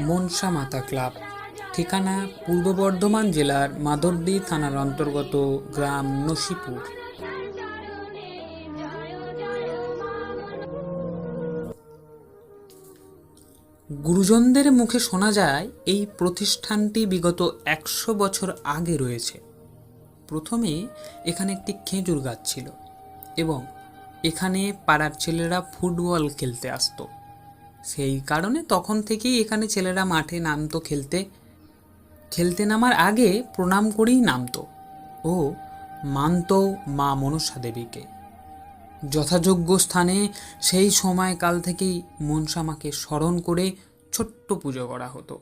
মনসা মাতা ক্লাব, ঠিকানা পূর্ব বর্ধমান জেলার মাধবদী থানার অন্তর্গত গ্রাম নসিপুর। গুরুজনদের মুখে শোনা যায় এই প্রতিষ্ঠানটি বিগত 100 বছর আগে রয়েছে। প্রথমে এখানে একটি খেজুর গাছ ছিল এবং এখানে পাড়ার ছেলেরা ফুটবল খেলতে আসতো। সেই কারণে তখন থেকেই এখানে ছেলেরা মাঠে নামতো খেলতে। খেলতে নামার আগে প্রণাম করেই নামতো ও মানত মা মনসা দেবীকে। যথাযোগ্য স্থানে সেই সময়কাল থেকেই মনসা মাকে স্মরণ করে ছোট্ট পুজো করা হতো।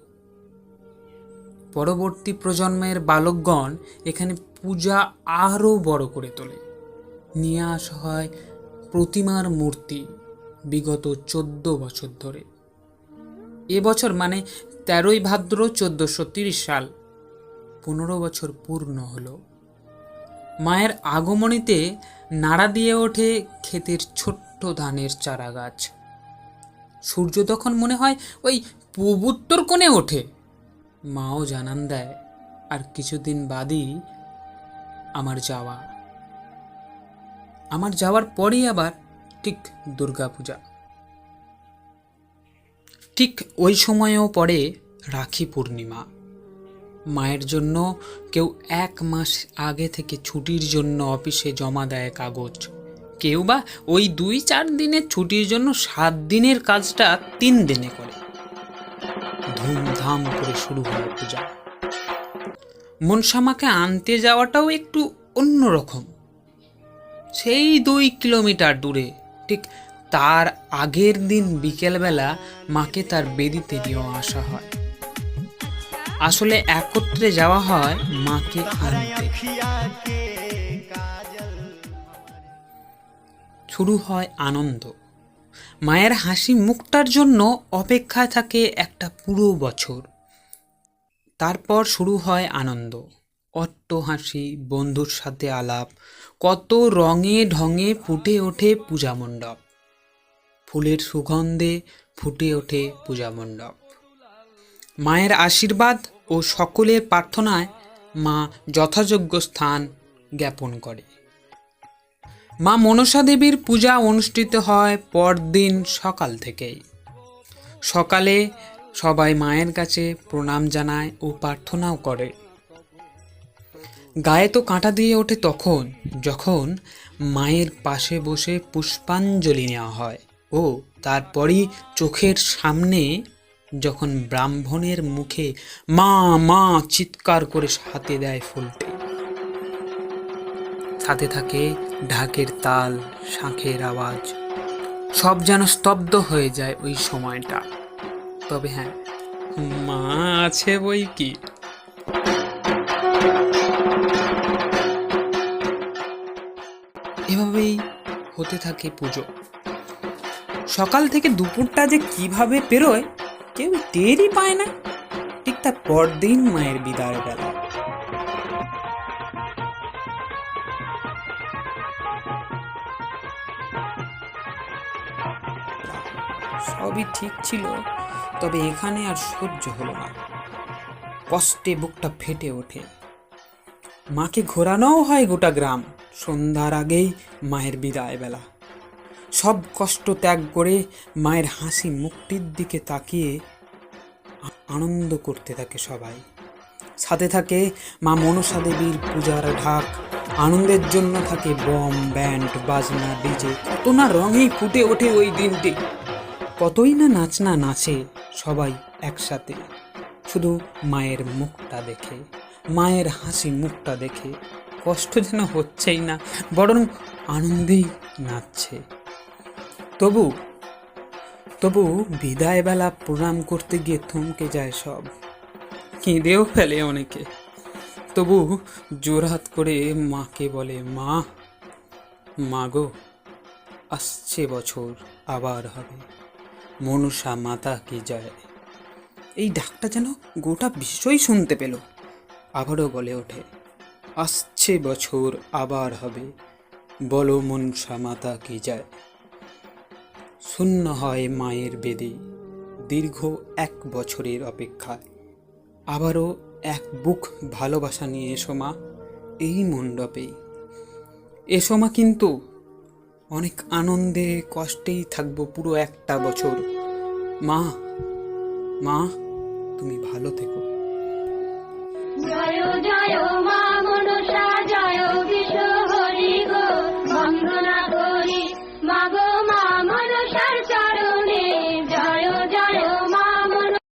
পরবর্তী প্রজন্মের বালকগণ এখানে পূজা আরও বড় করে তোলে। নিয়ে আসা হয় প্রতিমার মূর্তি বিগত 14 বছর ধরে। এবছর মানে 13ই ভাদ্র 1430 সাল 15 বছর পূর্ণ হলো। মায়ের আগমনীতে নাড়া দিয়ে ওঠে ক্ষেতের ছোট্ট ধানের চারা গাছ। সূর্য তখন মনে হয় ওই পূব উত্তর কোণে ওঠে। মাও জানান দেয় আর কিছুদিন বাদই আমার যাওয়ার পরই আবার ঠিক দুর্গাপূজা। ঠিক ওই সময়েও পড়ে রাখি পূর্ণিমা। মায়ের জন্য কেউ 1 মাস আগে থেকে ছুটির জন্য অফিসে জমা দেয় কাগজ। কেউ বা ওই 2-4 দিনের ছুটির জন্য 7 দিনের কাজটা 3 দিনে করে। ধুমধাম করে শুরু হয় পূজা। মনসা মাকে আনতে যাওয়াটাও একটু অন্যরকম। সেই 2 কিলোমিটার দূরে। ঠিক তার আগের দিন বিকেলবেলা মাকে তার বেদিতে নিয়ে আসা হয়। আসলে একত্রে যাওয়া হয় মাকে আনতে। শুরু হয় আনন্দ। মায়ের হাসি মুখটার জন্য অপেক্ষায় থাকে একটা পুরো বছর। তারপর শুরু হয় আনন্দ, অট্ট হাসি, বন্ধুর সাথে আলাপ, কত রঙে ঢঙে ফুটে ওঠে পূজা মণ্ডপ। ফুলের সুগন্ধে ফুটে ওঠে পূজা মণ্ডপ। মায়ের আশীর্বাদ ও সকলের প্রার্থনায় মা যথাযোগ্য স্থান জ্ঞাপন করে। মা মনসা দেবীর পূজা অনুষ্ঠিত হয় পরদিন সকাল থেকেই। সকালে সবাই মায়ের কাছে প্রণাম জানায় ও প্রার্থনাও করে। গায়ে তো কাঁটা দিয়ে ওঠে তখন যখন মায়ের পাশে বসে পুষ্পাঞ্জলি নেওয়া হয় ও তারপরই চোখের সামনে যখন ব্রাহ্মণের মুখে মা মা চিৎকার করে হাতে দেয় ফুলটি। সাথে থাকে ঢাকের তাল, শাঁখের আওয়াজ। সব যেন স্তব্ধ হয়ে যায় ওই সময়টা। তবে হ্যাঁ, মা আছে বই কি। এভাবেই হতে থাকে পুজো। সকাল থেকে দুপুরটা যে কিভাবে পেরোয় কেউ টেরই পায় না। ঠিক তার পরদিন মায়ের বিদায় বেলা। সবই ঠিক ছিল, তবে এখানে আর সহ্য হলো না। কষ্টে বুকটা ফেটে ওঠে। মাকে ঘোরানোও হয় গোটা গ্রাম। সন্ধ্যার আগেই মায়ের বিদায় বেলা। সব কষ্ট ত্যাগ করে মায়ের হাসি মুখটির দিকে তাকিয়ে আনন্দ করতে থাকে সবাই। সাথে থাকে মা মনসা দেবীর পূজার ঢাক। আনন্দের জন্য থাকে বম, ব্যান্ড, বাজনা, ডিজে। কত না রঙেই ফুটে ওঠে ওই দিনটি। কতই না নাচনা নাচে সবাই একসাথে। শুধু মায়ের মুখটা দেখে, মায়ের হাসি মুখটা দেখে কষ্ট যেন হচ্ছেই না, বরং আনন্দেই নাচছে। তবু বিদায়বেলা প্রণাম করতে গিয়ে থমকে যায় সব। কেঁদেও ফেলে অনেকে। তবু জোরহাত করে মাকে বলে, মা গো, আসছে বছর আবার হবে, মনসা মাতা কি যায়। এই ডাকটা যেন গোটা বিশ্বই শুনতে পেল। আবারও বলে ওঠে, আসছে বছর আবার হবে, বলো মনসা মাতা কি যায়। শূন্য হয় মায়ের বেদে, দীর্ঘ 1 বছরের অপেক্ষা। আবারও এক বুক ভালোবাসা নিয়ে এসো মা এই মণ্ডপেই। এসো মা, কিন্তু অনেক আনন্দে কষ্টেই থাকবো পুরো 1টা বছর। মা, মা, তুমি ভালো থেকো। জয় জয় মা মনসা